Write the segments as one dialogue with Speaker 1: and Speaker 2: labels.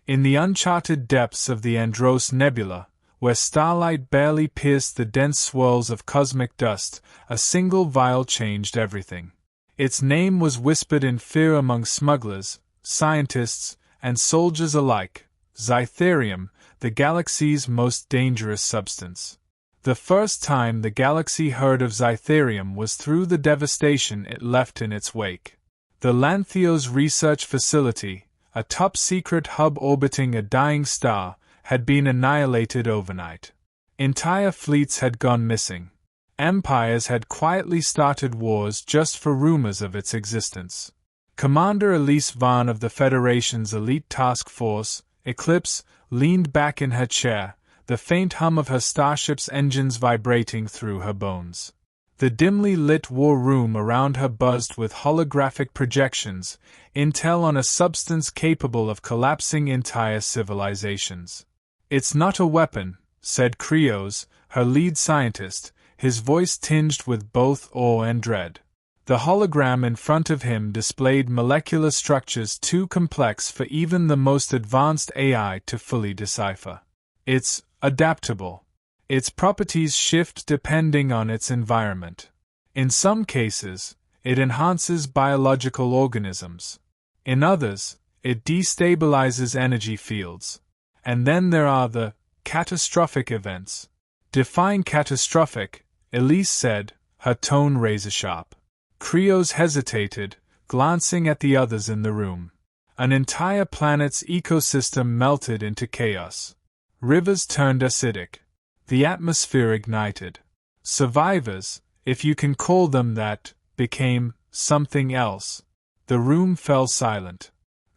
Speaker 1: In the uncharted depths of the Andros Nebula, where starlight barely pierced the dense swirls of cosmic dust, a single vial changed everything. Its name was whispered in fear among smugglers, scientists, and soldiers alike: Zytherium, the galaxy's most dangerous substance. The first time the galaxy heard of Zytherium was through the devastation it left in its wake. The Lantheos Research Facility, a top-secret hub orbiting a dying star, had been annihilated overnight. Entire fleets had gone missing. Empires had quietly started wars just for rumors of its existence. Commander Elise Vaughn of the Federation's elite task force, Eclipse, leaned back in her chair, the faint hum of her starship's engines vibrating through her bones. The dimly lit war room around her buzzed with holographic projections, intel on a substance capable of collapsing entire civilizations. "It's not a weapon," said Krios, her lead scientist, his voice tinged with both awe and dread. The hologram in front of him displayed molecular structures too complex for even the most advanced AI to fully decipher. "It's adaptable. Its properties shift depending on its environment. In some cases, it enhances biological organisms. In others, it destabilizes energy fields. And then there are the catastrophic events." "Define catastrophic," Elise said, her tone razor-sharp. Krios hesitated, glancing at the others in the room. An entire planet's ecosystem melted into chaos. Rivers turned acidic. The atmosphere ignited. Survivors, if you can call them that, became something else. The room fell silent.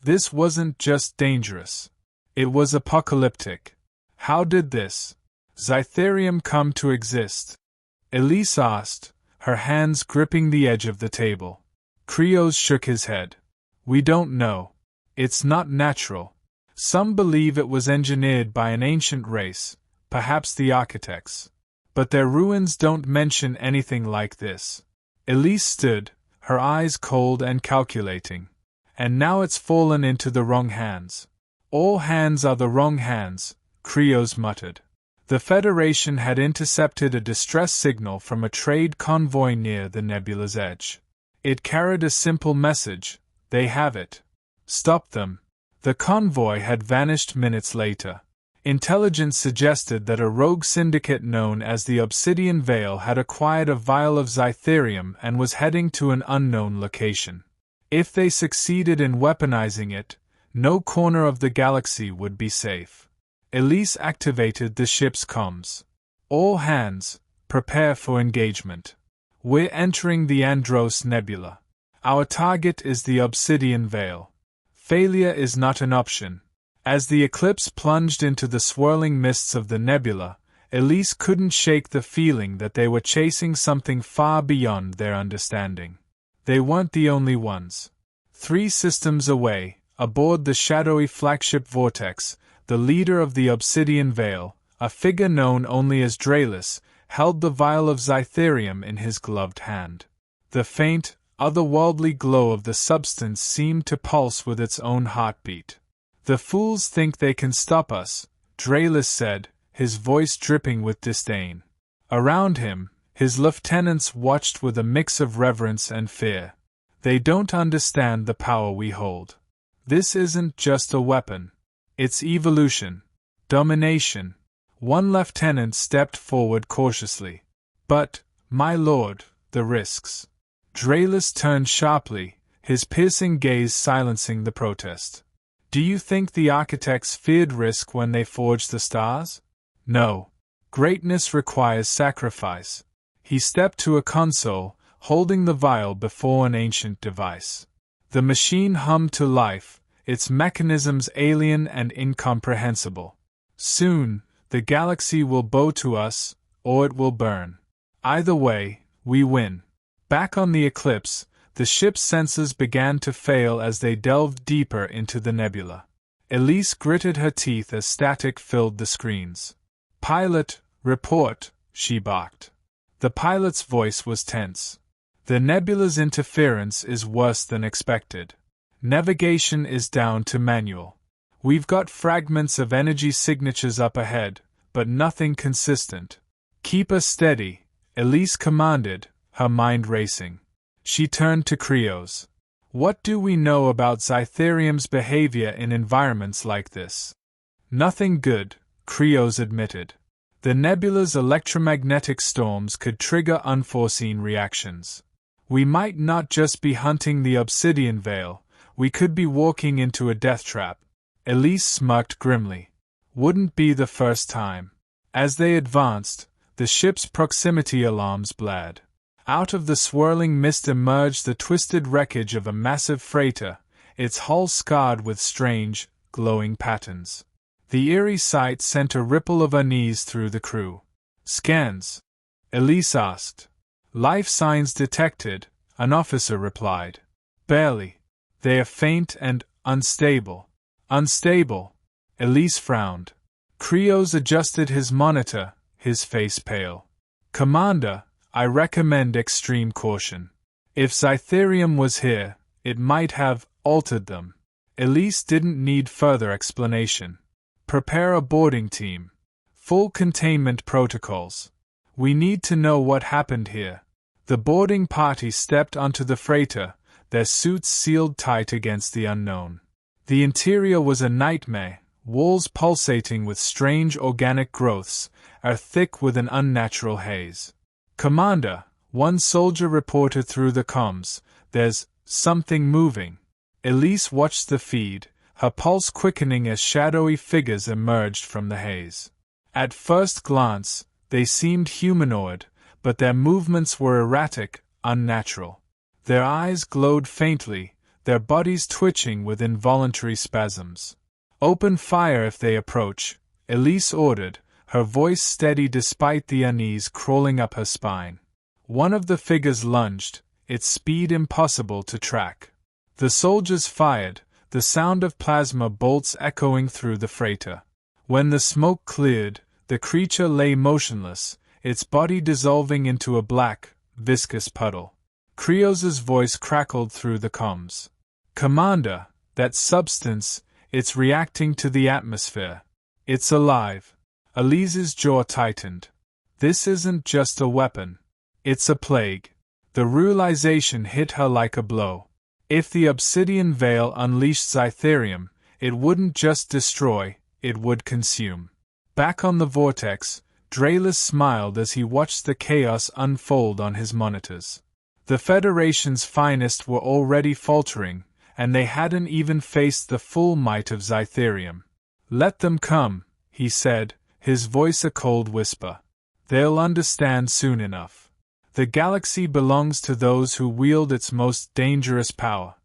Speaker 1: This wasn't just dangerous. It was apocalyptic. How did this Zytherium come to exist? Elise asked, her hands gripping the edge of the table. Krios shook his head. "We don't know. It's not natural. Some believe it was engineered by an ancient race, perhaps the architects. But their ruins don't mention anything like this." Elise stood, her eyes cold and calculating. "And now it's fallen into the wrong hands." "All hands are the wrong hands," Krios muttered. The Federation had intercepted a distress signal from a trade convoy near the nebula's edge. It carried a simple message: "They have it. Stop them." The convoy had vanished minutes later. Intelligence suggested that a rogue syndicate known as the Obsidian Veil had acquired a vial of Zytherium and was heading to an unknown location. If they succeeded in weaponizing it, no corner of the galaxy would be safe. Elise activated the ship's comms. "All hands, prepare for engagement. We're entering the Andros Nebula. Our target is the Obsidian Veil. Failure is not an option." As the Eclipse plunged into the swirling mists of the nebula, Elise couldn't shake the feeling that they were chasing something far beyond their understanding. They weren't the only ones. 3 systems away, aboard the shadowy flagship Vortex, the leader of the Obsidian Veil, a figure known only as Draelus, held the vial of Zytherium in his gloved hand. The faint, otherworldly glow of the substance seemed to pulse with its own heartbeat. "The fools think they can stop us," Draelus said, his voice dripping with disdain. Around him, his lieutenants watched with a mix of reverence and fear. "They don't understand the power we hold. This isn't just a weapon. It's evolution. Domination." One lieutenant stepped forward cautiously. "But, my lord, the risks." Draelus turned sharply, his piercing gaze silencing the protest. "Do you think the architects feared risk when they forged the stars? No. Greatness requires sacrifice." He stepped to a console, holding the vial before an ancient device. The machine hummed to life, its mechanisms alien and incomprehensible. "Soon, the galaxy will bow to us, or it will burn. Either way, we win." Back on the Eclipse, the ship's sensors began to fail as they delved deeper into the nebula. Elise gritted her teeth as static filled the screens. "Pilot, report," she barked. The pilot's voice was tense. "The nebula's interference is worse than expected. Navigation is down to manual. We've got fragments of energy signatures up ahead, but nothing consistent. Keep us steady, Elise commanded, her mind racing. She turned to Krios. What do we know about Zytherium's behavior in environments like this? Nothing good, Krios admitted. The nebula's electromagnetic storms could trigger unforeseen reactions. We might not just be hunting the Obsidian Veil, we could be walking into a death trap. Elise smirked grimly. Wouldn't be the first time. As they advanced, the ship's proximity alarms blared. Out of the swirling mist emerged the twisted wreckage of a massive freighter, its hull scarred with strange, glowing patterns. The eerie sight sent a ripple of unease through the crew. Scans? Elise asked. Life signs detected, an officer replied. Barely. They are faint and unstable. Unstable? Elise frowned. Krios adjusted his monitor, his face pale. Commander, I recommend extreme caution. If Zytherium was here, it might have altered them. Elise didn't need further explanation. Prepare a boarding team. Full containment protocols. We need to know what happened here. The boarding party stepped onto the freighter, their suits sealed tight against the unknown. The interior was a nightmare, walls pulsating with strange organic growths, air thick with an unnatural haze. Commander, one soldier reported through the comms, there's something moving. Elise watched the feed, her pulse quickening as shadowy figures emerged from the haze. At first glance, they seemed humanoid, but their movements were erratic, unnatural. Their eyes glowed faintly, their bodies twitching with involuntary spasms. Open fire if they approach, Elise ordered, her voice steady despite the unease crawling up her spine. One of the figures lunged, its speed impossible to track. The soldiers fired, the sound of plasma bolts echoing through the freighter. When the smoke cleared, the creature lay motionless, its body dissolving into a black, viscous puddle. Krios's voice crackled through the comms. Commander, that substance, it's reacting to the atmosphere. It's alive. Elise's jaw tightened. This isn't just a weapon. It's a plague. The realization hit her like a blow. If the Obsidian Veil unleashed Zytherium, it wouldn't just destroy, it would consume. Back on the vortex, Draylus smiled as he watched the chaos unfold on his monitors. The Federation's finest were already faltering, and they hadn't even faced the full might of Zytherium. Let them come, he said, his voice a cold whisper. They'll understand soon enough. The galaxy belongs to those who wield its most dangerous power.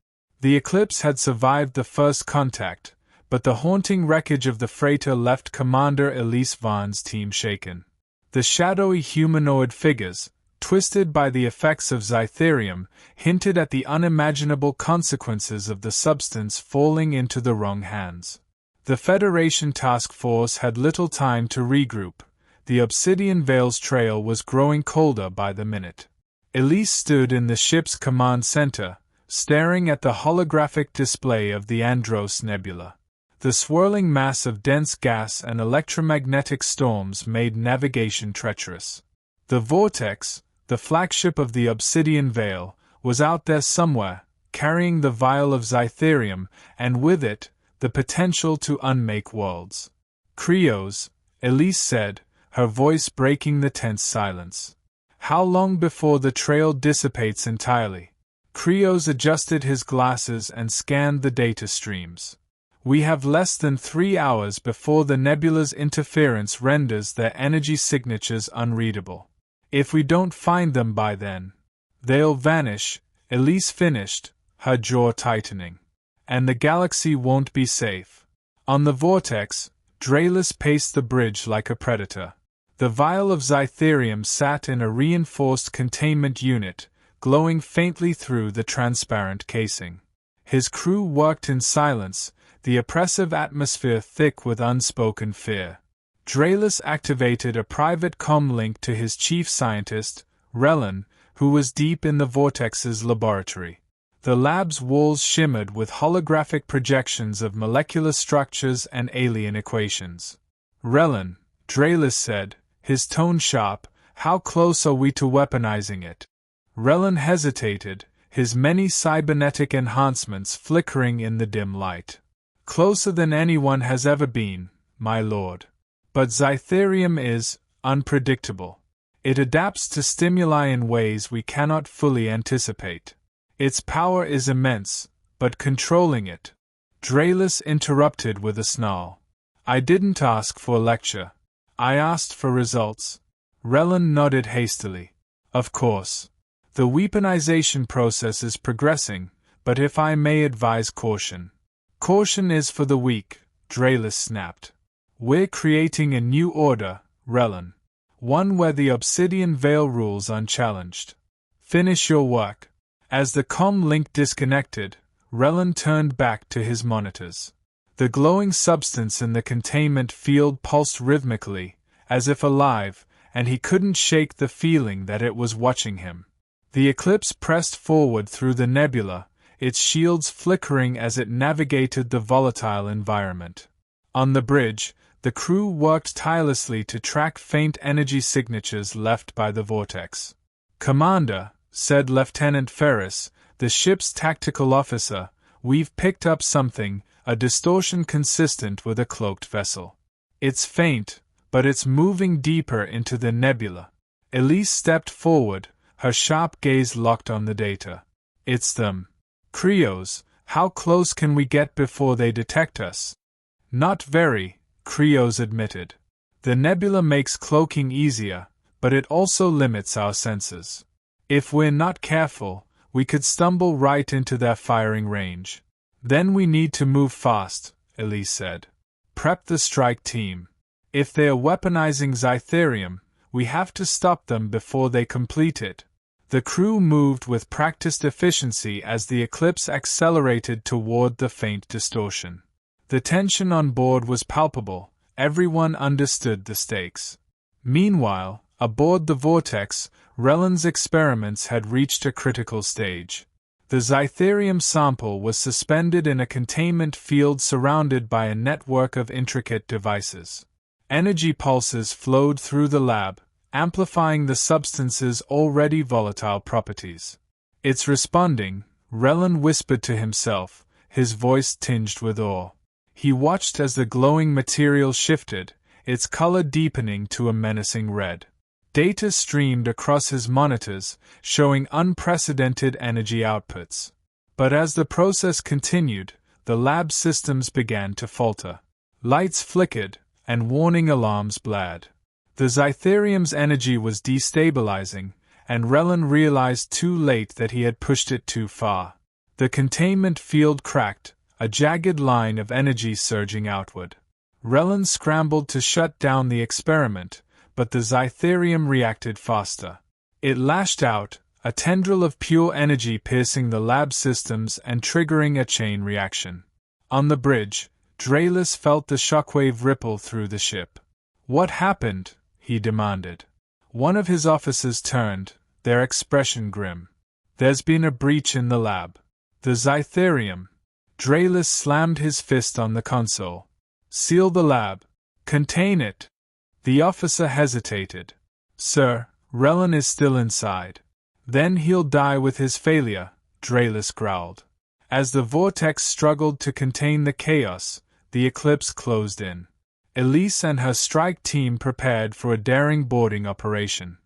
Speaker 1: The Eclipse had survived the first contact, but the haunting wreckage of the freighter left Commander Elise Vaughn's team shaken. The shadowy humanoid figures, twisted by the effects of Zytherium, hinted at the unimaginable consequences of the substance falling into the wrong hands. The Federation task force had little time to regroup. The Obsidian Veil's trail was growing colder by the minute. Elise stood in the ship's command center, staring at the holographic display of the Andros Nebula. The swirling mass of dense gas and electromagnetic storms made navigation treacherous. The Vortex, the flagship of the Obsidian Veil, was out there somewhere, carrying the vial of Zytherium, and with it, the potential to unmake worlds. Krios, Elise said, her voice breaking the tense silence. How long before the trail dissipates entirely? Krios adjusted his glasses and scanned the data streams. We have less than 3 hours before the nebula's interference renders their energy signatures unreadable. If we don't find them by then, they'll vanish, Elise finished, her jaw tightening. And the galaxy won't be safe. On the vortex, Draylus paced the bridge like a predator. The vial of Zytherium sat in a reinforced containment unit, glowing faintly through the transparent casing. His crew worked in silence, the oppressive atmosphere thick with unspoken fear. Draylus activated a private comm link to his chief scientist, Rellan, who was deep in the vortex's laboratory. The lab's walls shimmered with holographic projections of molecular structures and alien equations. "Relin," Draelis said, his tone sharp, "how close are we to weaponizing it?" Relin hesitated, his many cybernetic enhancements flickering in the dim light. "Closer than anyone has ever been, my lord. But Zytherium is unpredictable. It adapts to stimuli in ways we cannot fully anticipate. Its power is immense, but controlling it—" Draelis interrupted with a snarl. "I didn't ask for a lecture. I asked for results." Relin nodded hastily. "Of course. The weaponization process is progressing, but if I may advise caution." "Caution is for the weak," Draelis snapped. "We're creating a new order, Relin. One where the Obsidian Veil rules unchallenged. Finish your work." As the comm link disconnected, Relin turned back to his monitors. The glowing substance in the containment field pulsed rhythmically, as if alive, and he couldn't shake the feeling that it was watching him. The Eclipse pressed forward through the nebula, its shields flickering as it navigated the volatile environment. On the bridge, the crew worked tirelessly to track faint energy signatures left by the vortex. "Commander," said Lieutenant Ferris, the ship's tactical officer, "we've picked up something, a distortion consistent with a cloaked vessel. It's faint, but it's moving deeper into the nebula." Elise stepped forward, her sharp gaze locked on the data. "It's them. Krios, how close can we get before they detect us?" "Not very," Krios admitted. "The nebula makes cloaking easier, but it also limits our senses. If we're not careful, we could stumble right into their firing range. Then we need to move fast," Elise said. "Prep the strike team. If they're weaponizing Zytherium, we have to stop them before they complete it." The crew moved with practiced efficiency as the Eclipse accelerated toward the faint distortion. The tension on board was palpable, everyone understood the stakes. Meanwhile, aboard the Vortex, Relin's experiments had reached a critical stage. The Zytherium sample was suspended in a containment field surrounded by a network of intricate devices. Energy pulses flowed through the lab, amplifying the substance's already volatile properties. "It's responding," Relin whispered to himself, his voice tinged with awe. He watched as the glowing material shifted, its color deepening to a menacing red. Data streamed across his monitors, showing unprecedented energy outputs. But as the process continued, the lab systems began to falter. Lights flickered, and warning alarms blared. The Zytherium's energy was destabilizing, and Relin realized too late that he had pushed it too far. The containment field cracked, a jagged line of energy surging outward. Relin scrambled to shut down the experiment, but the Zytherium reacted faster. It lashed out, a tendril of pure energy piercing the lab systems and triggering a chain reaction. On the bridge, Draelis felt the shockwave ripple through the ship. "What happened?" he demanded. One of his officers turned, their expression grim. "There's been a breach in the lab. The Zytherium." Draelis slammed his fist on the console. "Seal the lab. Contain it." The officer hesitated. "Sir, Relin is still inside." "Then he'll die with his failure," Draelis growled. As the vortex struggled to contain the chaos, the Eclipse closed in. Elise and her strike team prepared for a daring boarding operation.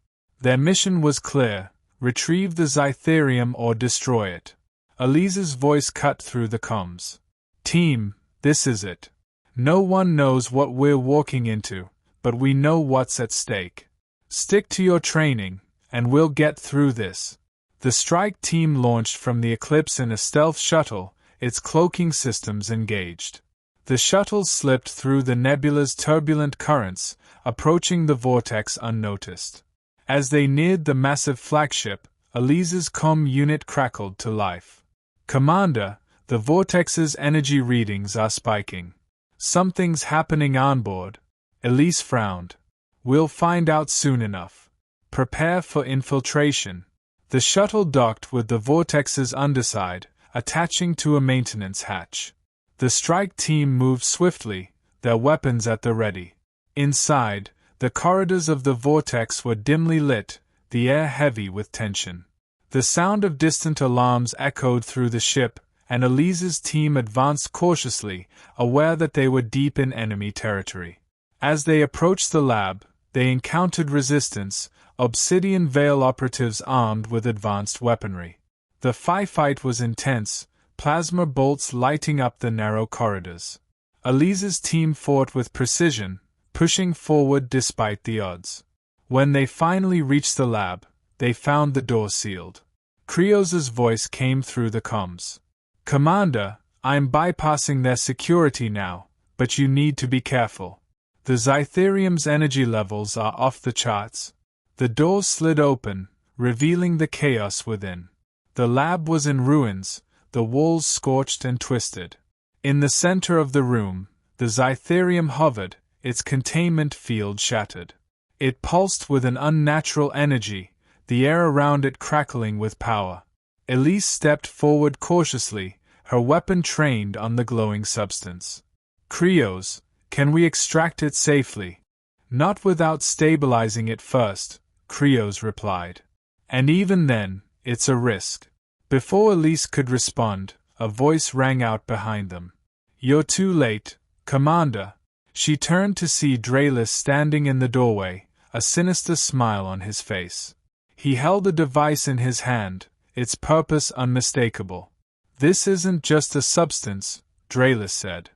Speaker 1: Their mission was clear: retrieve the Zytherium or destroy it. Elise's voice cut through the comms. "Team, this is it. No one knows what we're walking into, but we know what's at stake. Stick to your training, and we'll get through this." The strike team launched from the Eclipse in a stealth shuttle, its cloaking systems engaged. The shuttle slipped through the nebula's turbulent currents, approaching the vortex unnoticed. As they neared the massive flagship, Elise's comm unit crackled to life. "Commander, the vortex's energy readings are spiking. Something's happening on board." Elise frowned. "We'll find out soon enough. Prepare for infiltration." The shuttle docked with the vortex's underside, attaching to a maintenance hatch. The strike team moved swiftly, their weapons at the ready. Inside, the corridors of the vortex were dimly lit, the air heavy with tension. The sound of distant alarms echoed through the ship, and Elise's team advanced cautiously, aware that they were deep in enemy territory. As they approached the lab, they encountered resistance, Obsidian Veil operatives armed with advanced weaponry. The fight was intense, plasma bolts lighting up the narrow corridors. Elise's team fought with precision, pushing forward despite the odds. When they finally reached the lab, they found the door sealed. Krios's voice came through the comms. "Commander, I'm bypassing their security now, but you need to be careful. The Zytherium's energy levels are off the charts." The door slid open, revealing the chaos within. The lab was in ruins, the walls scorched and twisted. In the center of the room, the Zytherium hovered, its containment field shattered. It pulsed with an unnatural energy, the air around it crackling with power. Elise stepped forward cautiously, her weapon trained on the glowing substance. "Krios, can we extract it safely?" "Not without stabilizing it first," Krios replied. "And even then, it's a risk." Before Elise could respond, a voice rang out behind them. "You're too late, Commander." She turned to see Draylus standing in the doorway, a sinister smile on his face. He held a device in his hand, its purpose unmistakable. "This isn't just a substance," Draylus said.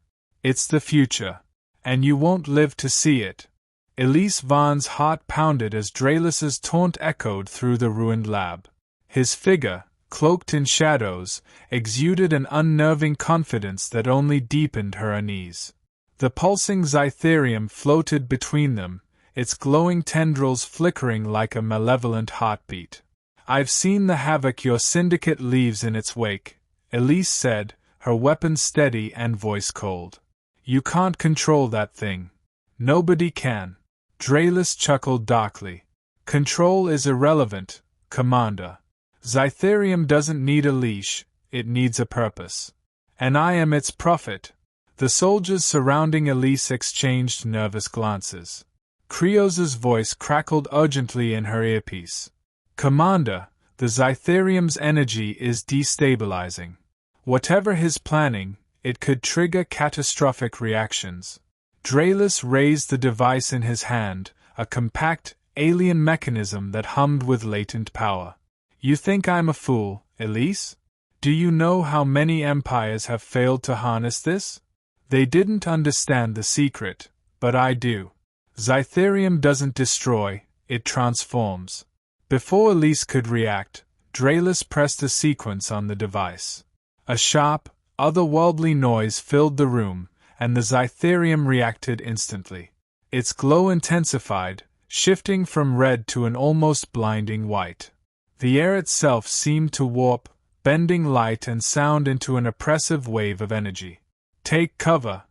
Speaker 1: "It's the future. And you won't live to see it." Elise Vaughn's heart pounded as Draylus's taunt echoed through the ruined lab. His figure, cloaked in shadows, exuded an unnerving confidence that only deepened her unease. The pulsing Zytherium floated between them, its glowing tendrils flickering like a malevolent heartbeat. "I've seen the havoc your syndicate leaves in its wake," Elise said, her weapon steady and voice cold. "You can't control that thing." "Nobody can." Draylus chuckled darkly. "Control is irrelevant, Commander. Zytherium doesn't need a leash, it needs a purpose. And I am its prophet." The soldiers surrounding Elise exchanged nervous glances. Krios's voice crackled urgently in her earpiece. "Commander, the Zytherium's energy is destabilizing. Whatever his planning, it could trigger catastrophic reactions." Draylus raised the device in his hand, a compact, alien mechanism that hummed with latent power. "You think I'm a fool, Elise? Do you know how many empires have failed to harness this? They didn't understand the secret, but I do. Zytherium doesn't destroy, it transforms." Before Elise could react, Draylus pressed a sequence on the device. A sharp, otherworldly noise filled the room, and the Zytherium reacted instantly. Its glow intensified, shifting from red to an almost blinding white. The air itself seemed to warp, bending light and sound into an oppressive wave of energy. "Take cover!"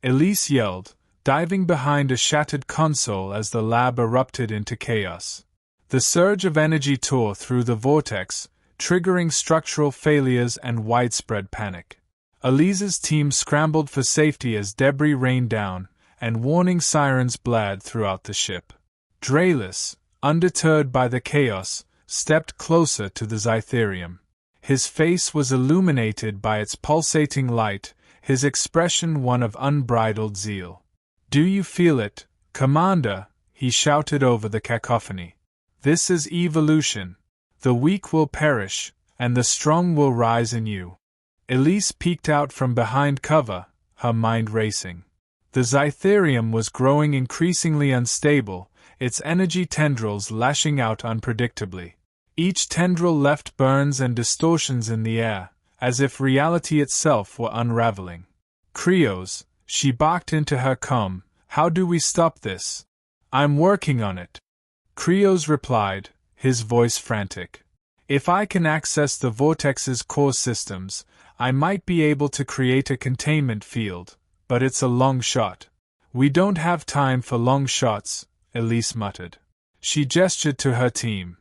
Speaker 1: Elise yelled, diving behind a shattered console as the lab erupted into chaos. The surge of energy tore through the vortex, triggering structural failures and widespread panic. Elise's team scrambled for safety as debris rained down, and warning sirens blared throughout the ship. Draylus, undeterred by the chaos, stepped closer to the Zytherium. His face was illuminated by its pulsating light, his expression one of unbridled zeal. "Do you feel it, Commander?" he shouted over the cacophony. "This is evolution. The weak will perish, and the strong will rise in you." Elise peeked out from behind cover, her mind racing. The Zytherium was growing increasingly unstable, its energy tendrils lashing out unpredictably. Each tendril left burns and distortions in the air, as if reality itself were unraveling. "Krios," she barked into her comm, "how do we stop this?" "I'm working on it," Krios replied, his voice frantic. "If I can access the vortex's core systems, I might be able to create a containment field, but it's a long shot." "We don't have time for long shots," Elise muttered. She gestured to her team.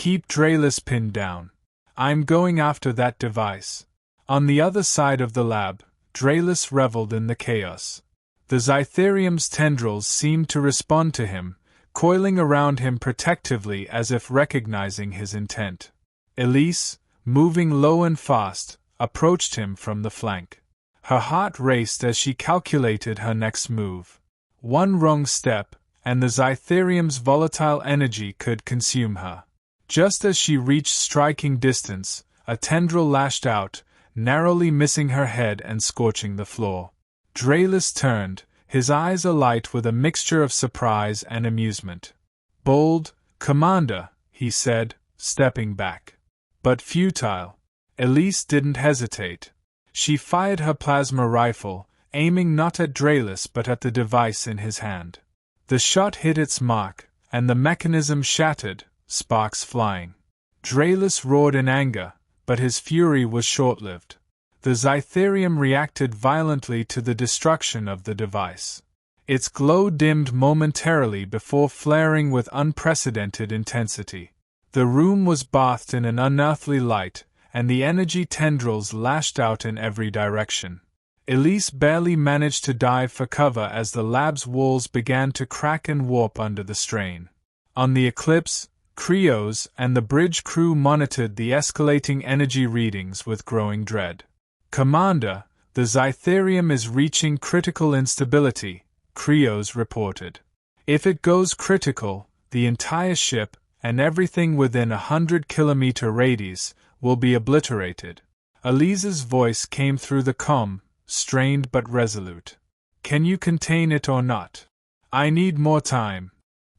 Speaker 1: Keep Draylus pinned down. I'm going after that device. On the other side of the lab, Draylus reveled in the chaos. The Zytherium's tendrils seemed to respond to him, coiling around him protectively as if recognizing his intent. Elise, moving low and fast, approached him from the flank. Her heart raced as she calculated her next move. One wrong step, and the Zytherium's volatile energy could consume her. Just as she reached striking distance, a tendril lashed out, narrowly missing her head and scorching the floor. Draylus turned, his eyes alight with a mixture of surprise and amusement. "Bold, Commander," he said, stepping back. But futile. Elise didn't hesitate. She fired her plasma rifle, aiming not at Draylus but at the device in his hand. The shot hit its mark, and the mechanism shattered, sparks flying. Draylus roared in anger, but his fury was short-lived. The Zytherium reacted violently to the destruction of the device. Its glow dimmed momentarily before flaring with unprecedented intensity. The room was bathed in an unearthly light, and the energy tendrils lashed out in every direction. Elise barely managed to dive for cover as the lab's walls began to crack and warp under the strain. On the Eclipse, Krios and the bridge crew monitored the escalating energy readings with growing dread. "Commander, the Zytherium is reaching critical instability," Krios reported. "If it goes critical, the entire ship, and everything within 100-kilometer radius, will be obliterated." Elise's voice came through the comm, strained but resolute. "Can you contain it or not?" "I need more time,"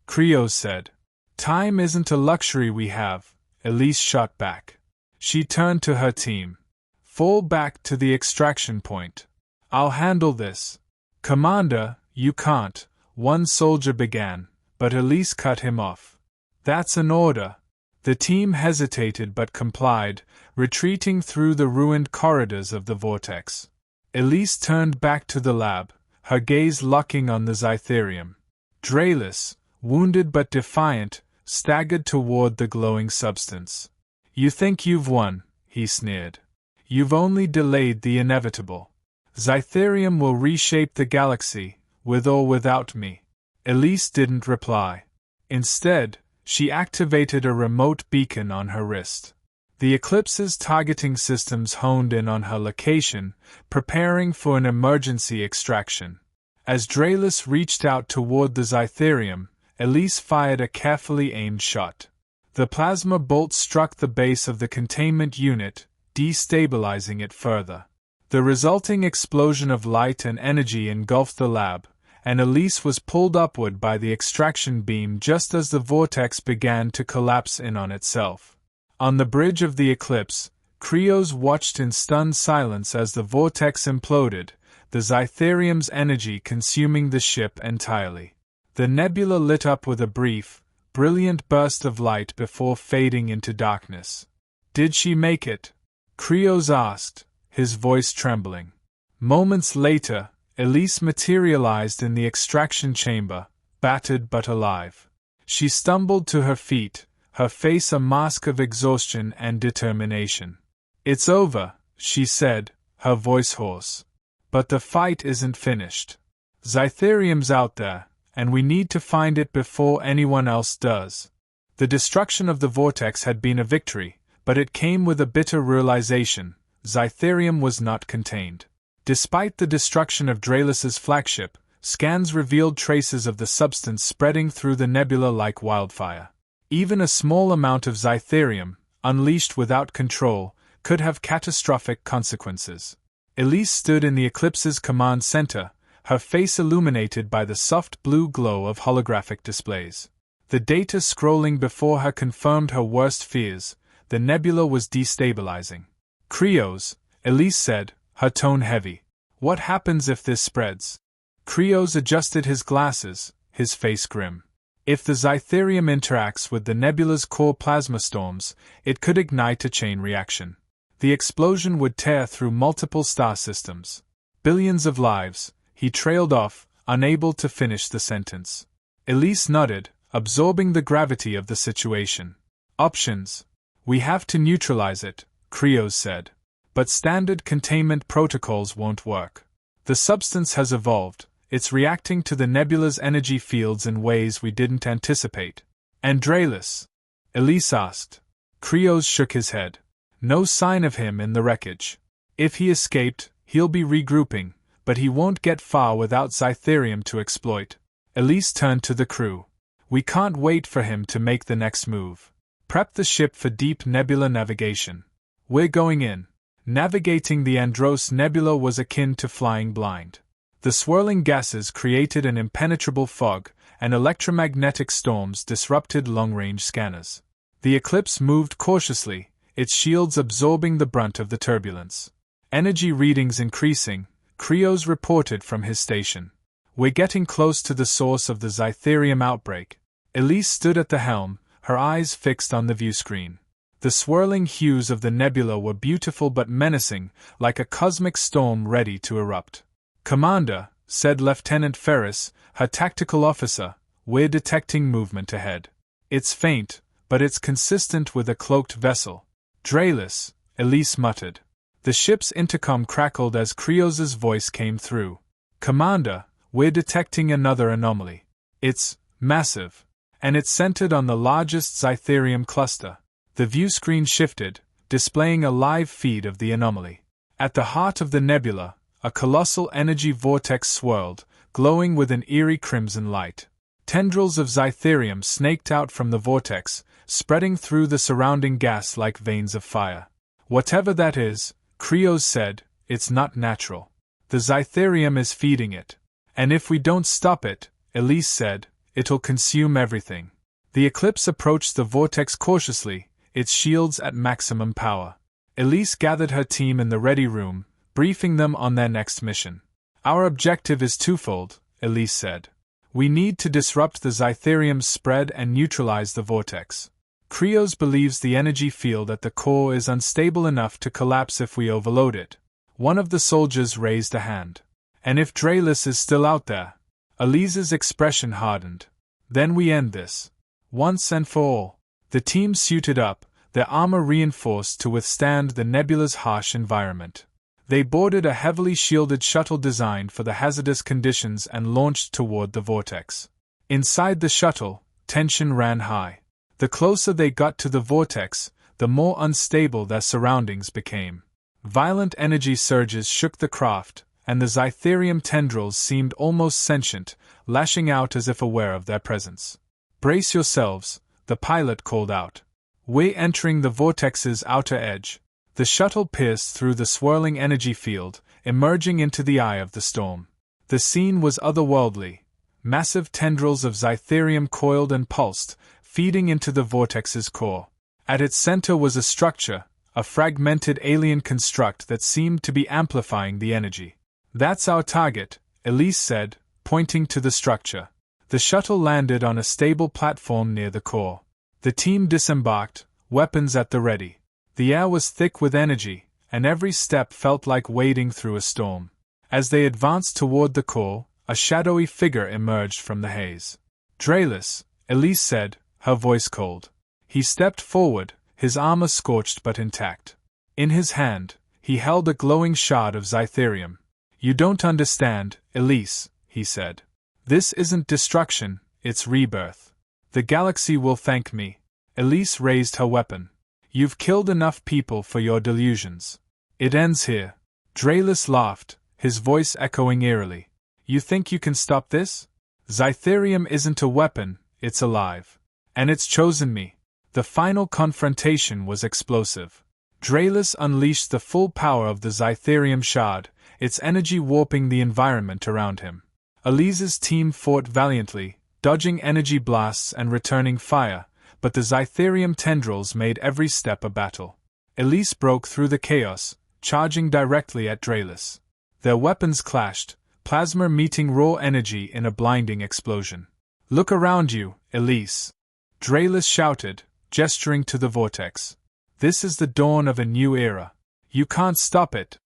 Speaker 1: Krios said. "Time isn't a luxury we have," Elise shot back. She turned to her team. "Fall back to the extraction point. I'll handle this." "Commander, you can't," one soldier began, but Elise cut him off. "That's an order." The team hesitated but complied, retreating through the ruined corridors of the vortex. Elise turned back to the lab, her gaze locking on the Zytherium. Draylus, wounded but defiant, staggered toward the glowing substance. "You think you've won," he sneered. "You've only delayed the inevitable. Zytherium will reshape the galaxy, with or without me." Elise didn't reply. Instead, she activated a remote beacon on her wrist. The Eclipse's targeting systems honed in on her location, preparing for an emergency extraction. As Draylus reached out toward the Zytherium, Elise fired a carefully aimed shot. The plasma bolt struck the base of the containment unit, destabilizing it further. The resulting explosion of light and energy engulfed the lab, and Elise was pulled upward by the extraction beam just as the vortex began to collapse in on itself. On the bridge of the Eclipse, Krios watched in stunned silence as the vortex imploded, the Zytherium's energy consuming the ship entirely. The nebula lit up with a brief, brilliant burst of light before fading into darkness. "Did she make it?" Krios asked, his voice trembling. Moments later, Elise materialized in the extraction chamber, battered but alive. She stumbled to her feet, her face a mask of exhaustion and determination. "It's over," she said, her voice hoarse. "But the fight isn't finished. Zytherium's out there, and we need to find it before anyone else does." The destruction of the vortex had been a victory, but it came with a bitter realization: Zytherium was not contained. Despite the destruction of Dreylus's flagship, scans revealed traces of the substance spreading through the nebula like wildfire. Even a small amount of Zytherium, unleashed without control, could have catastrophic consequences. Elise stood in the Eclipse's command center, her face illuminated by the soft blue glow of holographic displays. The data scrolling before her confirmed her worst fears: the nebula was destabilizing. "Krios," Elise said, her tone heavy. "What happens if this spreads?" Krios adjusted his glasses, his face grim. "If the Zytherium interacts with the nebula's core plasma storms, it could ignite a chain reaction. The explosion would tear through multiple star systems. Billions of lives." He trailed off, unable to finish the sentence. Elise nodded, absorbing the gravity of the situation. Options. We have to neutralize it, Krios said. But standard containment protocols won't work. The substance has evolved, it's reacting to the nebula's energy fields in ways we didn't anticipate. Andralis? Elise asked. Krios shook his head. No sign of him in the wreckage. If he escaped, he'll be regrouping, but he won't get far without Cytherium to exploit. Elise turned to the crew. We can't wait for him to make the next move. Prep the ship for deep nebula navigation. We're going in. Navigating the Andros Nebula was akin to flying blind. The swirling gases created an impenetrable fog, and electromagnetic storms disrupted long-range scanners. The Eclipse moved cautiously, its shields absorbing the brunt of the turbulence. Energy readings increasing, Krios reported from his station. We're getting close to the source of the Cytherium outbreak. Elise stood at the helm, her eyes fixed on the viewscreen. The swirling hues of the nebula were beautiful but menacing, like a cosmic storm ready to erupt. Commander, said Lieutenant Ferris, her tactical officer, we're detecting movement ahead. It's faint, but it's consistent with a cloaked vessel. Dralis, Elise muttered. The ship's intercom crackled as Krios's voice came through. Commander, we're detecting another anomaly. It's massive, and it's centered on the largest Cytherium cluster. The viewscreen shifted, displaying a live feed of the anomaly. At the heart of the nebula, a colossal energy vortex swirled, glowing with an eerie crimson light. Tendrils of Cytherium snaked out from the vortex, spreading through the surrounding gas like veins of fire. Whatever that is, Krios said, it's not natural. The Cytherium is feeding it. And if we don't stop it, Elise said, it'll consume everything. The Eclipse approached the vortex cautiously, its shields at maximum power. Elise gathered her team in the ready room, briefing them on their next mission. Our objective is twofold, Elise said. We need to disrupt the Cytherium's spread and neutralize the vortex. Krios believes the energy field at the core is unstable enough to collapse if we overload it. One of the soldiers raised a hand. And if Dralis is still out there? Elise's expression hardened. Then we end this. Once and for all. The team suited up, their armor reinforced to withstand the nebula's harsh environment. They boarded a heavily shielded shuttle designed for the hazardous conditions and launched toward the vortex. Inside the shuttle, tension ran high. The closer they got to the vortex, the more unstable their surroundings became. Violent energy surges shook the craft, and the Cytherium tendrils seemed almost sentient, lashing out as if aware of their presence. Brace yourselves, the pilot called out. We're entering the vortex's outer edge. The shuttle pierced through the swirling energy field, emerging into the eye of the storm. The scene was otherworldly. Massive tendrils of Cytherium coiled and pulsed, feeding into the vortex's core. At its center was a structure, a fragmented alien construct that seemed to be amplifying the energy. That's our target, Elise said, pointing to the structure. The shuttle landed on a stable platform near the core. The team disembarked, weapons at the ready. The air was thick with energy, and every step felt like wading through a storm. As they advanced toward the core, a shadowy figure emerged from the haze. Dralis, Elise said, her voice cold. He stepped forward, his armor scorched but intact. In his hand, he held a glowing shard of Cytherium. You don't understand, Elise, he said. This isn't destruction, it's rebirth. The galaxy will thank me. Elise raised her weapon. You've killed enough people for your delusions. It ends here. Dralis laughed, his voice echoing eerily. You think you can stop this? Cytherium isn't a weapon, it's alive. And it's chosen me. The final confrontation was explosive. Dralis unleashed the full power of the Cytherium shard, its energy warping the environment around him. Elise's team fought valiantly, dodging energy blasts and returning fire, but the Cytherium tendrils made every step a battle. Elise broke through the chaos, charging directly at Dralis. Their weapons clashed, plasma meeting raw energy in a blinding explosion. Look around you, Elise. Dralis shouted, gesturing to the vortex. This is the dawn of a new era. You can't stop it.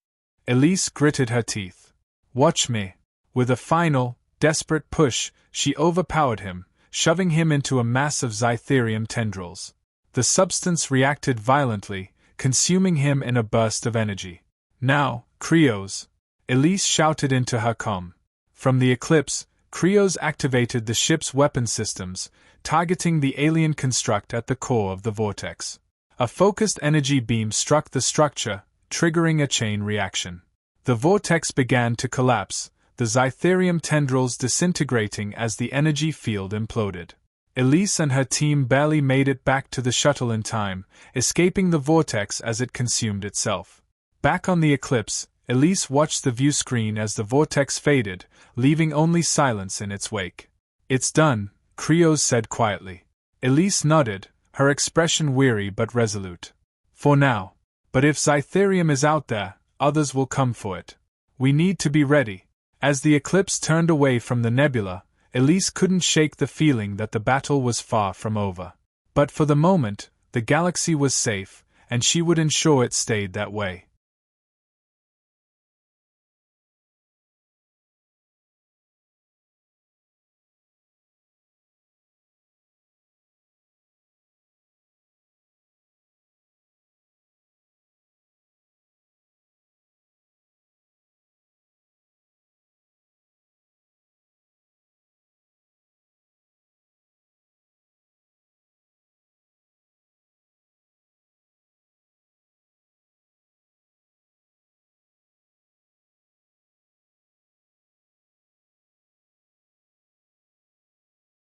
Speaker 1: Elise gritted her teeth. Watch me. With a final, desperate push, she overpowered him, shoving him into a mass of Cytherium tendrils. The substance reacted violently, consuming him in a burst of energy. Now, Krios! Elise shouted into her comm. From the eclipse, Krios activated the ship's weapon systems, targeting the alien construct at the core of the vortex. A focused energy beam struck the structure, triggering a chain reaction. The vortex began to collapse, the Zytherium tendrils disintegrating as the energy field imploded. Elise and her team barely made it back to the shuttle in time, escaping the vortex as it consumed itself. Back on the eclipse, Elise watched the view screen as the vortex faded, leaving only silence in its wake. "It's done," Krios said quietly. Elise nodded, her expression weary but resolute. "For now. But if Zytherium is out there, others will come for it. We need to be ready." As the eclipse turned away from the nebula, Elise couldn't shake the feeling that the battle was far from over. But for the moment, the galaxy was safe, and she would ensure it stayed that way.